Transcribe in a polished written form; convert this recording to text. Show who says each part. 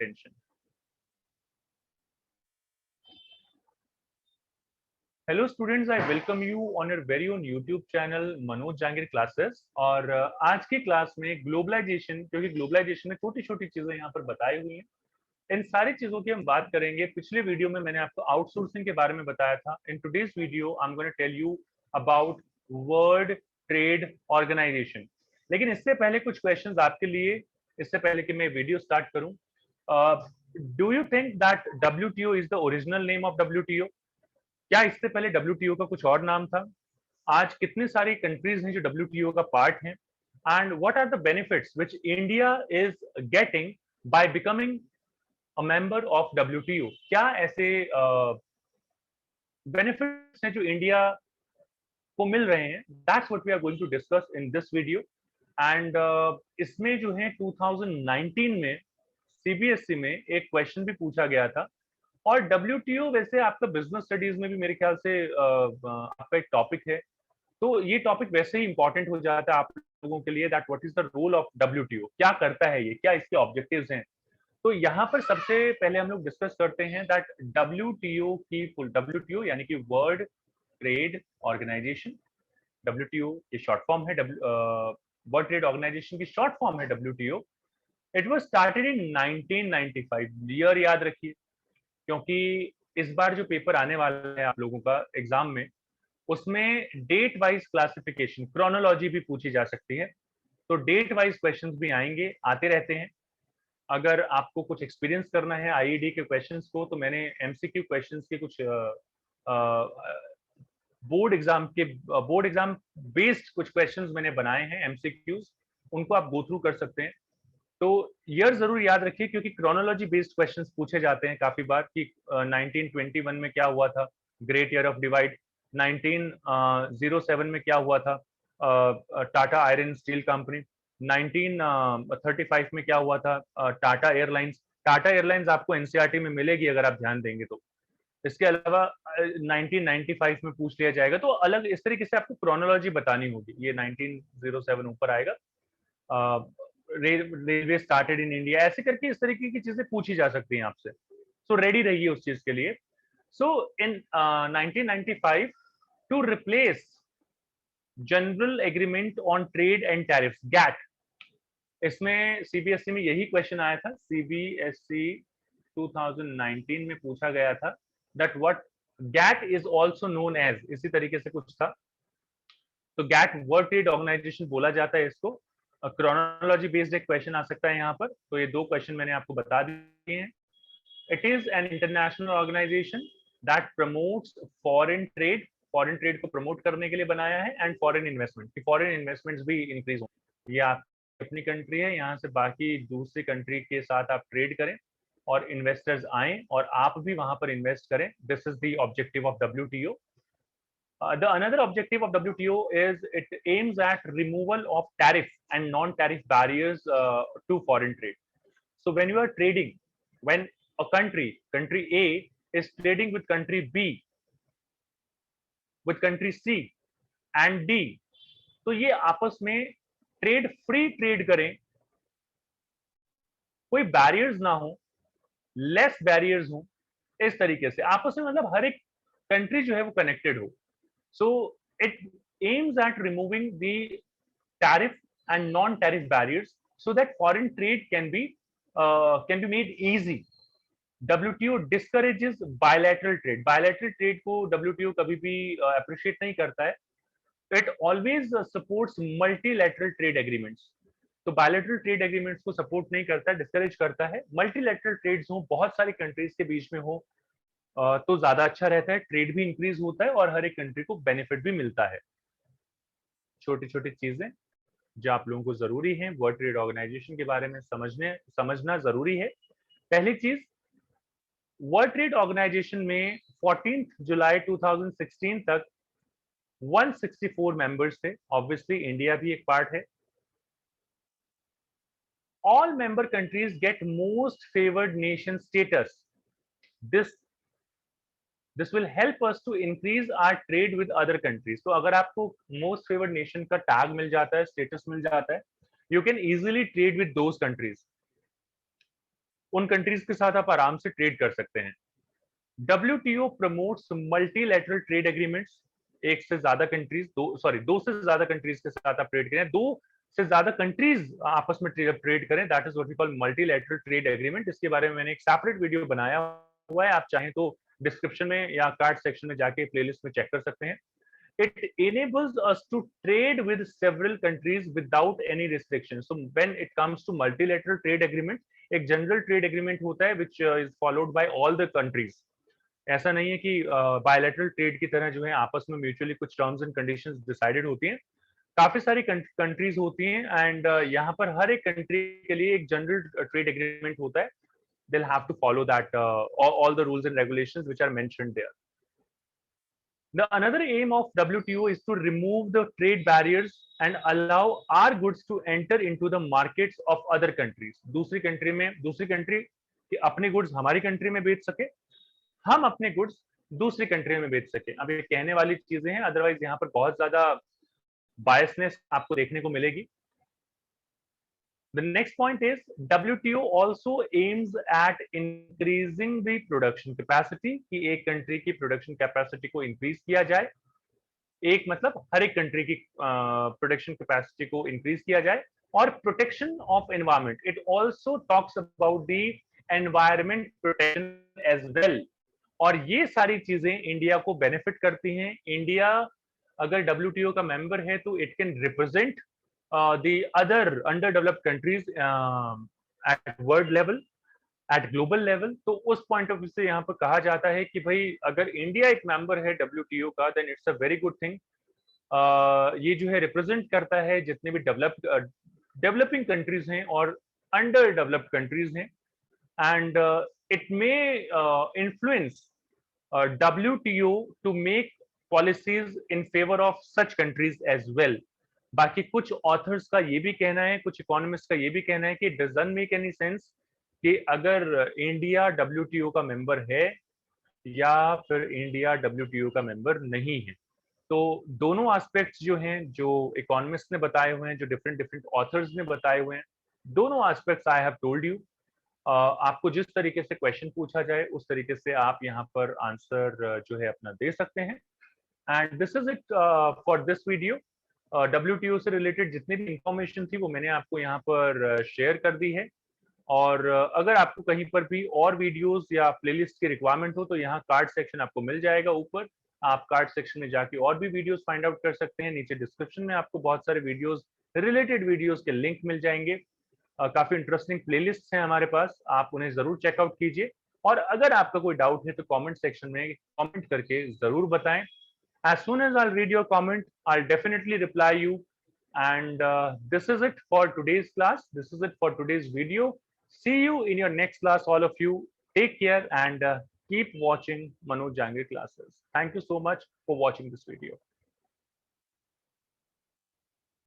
Speaker 1: attention. Hello students, I welcome you on your very own YouTube channel Manoj Jangir classes. और आज की class में globalisation, क्योंकि ग्लोबलाइजेशन में छोटी छोटी चीजें यहाँ पर बताई हुई हैं, इन सारी चीजों की हम बात करेंगे। पिछले वीडियो में मैंने आपको आउटसोर्सिंग के बारे में बताया था। In today's video I am going to tell you about world trade organisation. लेकिन इससे पहले कुछ क्वेश्चंस आपके लिए, इससे पहले कि मैं वीडियो स्टार्ट करूं, do you think that WTO is the original name of WTO? क्या इससे पहले WTO का कुछ और नाम था? आज कितनी सारी कंट्रीज हैं जो WTO का पार्ट हैं? And what are the benefits which India is getting by becoming a member of WTO? क्या ऐसे बेनिफिट्स हैं जो इंडिया को मिल रहे हैं? That's what we are going to discuss in this video. And इसमें जो है 2019 में CBSE में एक क्वेश्चन भी पूछा गया था। और WTO वैसे आपका बिजनेस स्टडीज में भी मेरे ख्याल से आपका एक टॉपिक है, तो ये टॉपिक वैसे ही इंपॉर्टेंट हो जाता है आप लोगों के लिए, that what is the role of WTO, क्या करता है ये, क्या इसके ऑब्जेक्टिव्स हैं। तो यहाँ पर सबसे पहले हम लोग डिस्कस करते हैं दैट WTO की फुल, WTO यानी कि वर्ल्ड ट्रेड ऑर्गेनाइजेशन। WTO की शॉर्ट फॉर्म है, वर्ल्ड ट्रेड ऑर्गेनाइजेशन की शॉर्ट फॉर्म है WTO। It was started in 1995। Year याद रखिए, क्योंकि इस बार जो पेपर आने वाला है आप लोगों का एग्जाम में, उसमें डेट वाइज क्लासिफिकेशन, क्रोनोलॉजी भी पूछी जा सकती है। तो डेट वाइज क्वेश्चंस भी आएंगे, आते रहते हैं। अगर आपको कुछ एक्सपीरियंस करना है IED के क्वेश्चंस को, तो मैंने MCQ क्वेश्चंस के कुछ बोर्ड एग्जाम बेस्ड कुछ क्वेश्चंस मैंने बनाए हैं, MCQs, उनको आप गो थ्रू कर सकते हैं। तो ईयर जरूर याद रखिए, क्योंकि क्रोनोलॉजी बेस्ड क्वेश्चंस पूछे जाते हैं काफी बार कि 1921 में क्या हुआ था, ग्रेट ईयर ऑफ डिवाइड। 1907 में क्या हुआ था, टाटा आयरन स्टील कंपनी। 1935 में क्या हुआ था, टाटा एयरलाइंस। टाटा एयरलाइंस आपको NCERT में मिलेगी अगर आप ध्यान देंगे तो। इसके अलावा 1995 में पूछ लिया जाएगा, तो अलग इस तरीके से आपको क्रोनोलॉजी बतानी होगी। ये 1907 ऊपर आएगा, रेलवे स्टार्टेड इन इंडिया, ऐसे करके इस तरीके की चीजें पूछी जा सकती हैं आपसे। सो रेडी रहिए उस चीज के लिए। So in 1995, to replace general agreement on trade and tariffs, GATT, इसमें CBSE में यही क्वेश्चन आया था। CBSE 2019 में पूछा गया था that what GATT is also known as, इसी तरीके से कुछ था। तो GATT वर्ल्ड ट्रेड ऑर्गेनाइजेशन बोला जाता है इसको। क्रोनोलॉजी बेस्ड एक क्वेश्चन आ सकता है यहाँ पर। तो ये दो क्वेश्चन मैंने आपको बता दिए हैं। It is an international organisation that promotes foreign trade, foreign trade को प्रमोट करने के लिए बनाया है, एंड फॉरेन इन्वेस्टमेंट, कि फॉरेन इन्वेस्टमेंट्स भी इंक्रीज हो। ये आप अपनी कंट्री है, यहाँ से बाकी दूसरी कंट्री के साथ आप ट्रेड करें और इन्वेस्टर्स आए और आप भी वहां पर इन्वेस्ट करें। This is the objective of WTO. The another objective of WTO is it aims at removal of tariff and non-tariff barriers to foreign trade. So when you are trading, when a country A is trading with country B, with country C and D, तो ये आपस में trade, free trade करें, कोई barriers ना हो, less barriers हो, इस तरीके से आपस में, मतलब हर एक कंट्री जो है वो कनेक्टेड हो। So it aims at removing the tariff and non-tariff barriers so that foreign trade can be made easy. WTO discourages bilateral trade. Bilateral trade को WTO कभी भी appreciate नहीं करता है. It always supports multilateral trade agreements. तो bilateral trade agreements को support नहीं करता है, discourage करता है। Multilateral trades हो, बहुत सारी countries के बीच में हो, तो ज्यादा अच्छा रहता है, ट्रेड भी इंक्रीज होता है और हर एक कंट्री को बेनिफिट भी मिलता है। छोटी छोटी चीजें जो आप लोगों को जरूरी है वर्ल्ड ट्रेड ऑर्गेनाइजेशन के बारे में समझना जरूरी है। पहली चीज, वर्ल्ड ट्रेड ऑर्गेनाइजेशन में 14 जुलाई 2016 तक 164 मेंबर्स थे। ऑब्वियसली इंडिया भी एक पार्ट है। All member countries get most favoured nation status. This will help us to increase our trade with other countries. तो अगर आपको मोस्ट फेवर्ड नेशन का टैग मिल जाता है, स्टेटस मिल जाता है, you can easily trade with those countries. उन countries के साथ आप आराम से ट्रेड कर सकते हैं। WTO promotes multilateral trade agreements. एक से ज्यादा कंट्रीज, दो से ज्यादा कंट्रीज के साथ आप ट्रेड करें, दो से ज्यादा कंट्रीज आपस में ट्रेड करें, that is what we call multilateral trade agreement. इसके बारे में मैंने एक सेपरेट वीडियो बनाया हुआ है, आप चाहें तो डिस्क्रिप्शन में या कार्ड सेक्शन में जाके प्लेलिस्ट में चेक कर सकते हैं। It enables us to trade with several countries without any restrictions. So when it comes to multilateral trade agreement, एक general trade agreement होता है which is followed by all the countries. ऐसा नहीं है कि बायलैटरल ट्रेड की तरह जो है आपस में म्यूचुअली कुछ टर्म्स एंड कंडीशंस डिसाइडेड होती हैं। काफी सारी कंट्रीज होती हैं एंड यहाँ पर हर एक कंट्री के लिए एक जनरल ट्रेड एग्रीमेंट होता है। They'll have to follow that all the rules and regulations which are mentioned there. The another aim of WTO is to remove the trade barriers and allow our goods to enter into the markets of other countries. दूसरी country के अपने goods हमारी country में बेच सके, हम अपने goods दूसरी कंट्री में बेच सके। अब ये कहने वाली चीजें हैं, अदरवाइज यहाँ पर बहुत ज्यादा बायसनेस आपको देखने को मिलेगी। The next point is WTO also aims at increasing the production capacity, कि एक कंट्री की प्रोडक्शन कैपेसिटी को इंक्रीज किया जाए। एक मतलब हर एक कंट्री की प्रोडक्शन कैपेसिटी को इंक्रीज किया जाए। और protection of environment, it also talks about the environment protection as well. और ये सारी चीजें इंडिया को बेनिफिट करती हैं। इंडिया अगर WTO का मेंबर है तो it can represent the other underdeveloped countries at world level, at global level। तो उस पॉइंट ऑफ व्यू से यहाँ पर कहा जाता है कि भाई अगर इंडिया एक मेंबर है WTO का, then it's a very good thing. ये जो है रिप्रेजेंट करता है जितने भी डेवलपिंग कंट्रीज हैं और अंडर डेवलप्ड कंट्रीज हैं, and it may influence WTO to make policies in favour of such countries as well. बाकी कुछ ऑथर्स का ये भी कहना है, कुछ इकोनॉमिस्ट का ये भी कहना है कि it doesn't make any sense कि अगर इंडिया WTO का मेंबर है या फिर इंडिया WTO का मेंबर नहीं है। तो दोनों एस्पेक्ट्स जो हैं, जो इकोनॉमिस्ट ने बताए हुए हैं, जो डिफरेंट डिफरेंट ऑथर्स ने बताए हुए हैं, दोनों aspects I have told you. आपको जिस तरीके से क्वेश्चन पूछा जाए उस तरीके से आप यहाँ पर आंसर जो है अपना दे सकते हैं। And this is it for this video. WTO से रिलेटेड जितनी भी इंफॉर्मेशन थी वो मैंने आपको यहाँ पर शेयर कर दी है। और अगर आपको कहीं पर भी और वीडियोस या प्लेलिस्ट की रिक्वायरमेंट हो तो यहाँ कार्ड सेक्शन आपको मिल जाएगा ऊपर। आप कार्ड सेक्शन में जाके और भी वीडियोस फाइंड आउट कर सकते हैं। नीचे डिस्क्रिप्शन में आपको बहुत सारे वीडियोस, रिलेटेड वीडियोस के लिंक मिल जाएंगे। काफी इंटरेस्टिंग प्लेलिस्ट हैं हमारे पास, आप उन्हें जरूर चेकआउट कीजिए। और अगर आपका कोई डाउट है तो कमेंट सेक्शन में कमेंट करके जरूर बताएं। As soon as I'll read your comment, I'll definitely reply you. And this is it for today's class. This is it for today's video. See you in your next class, all of you. Take care and keep watching Manoj Jangir classes. Thank you so much for watching this video.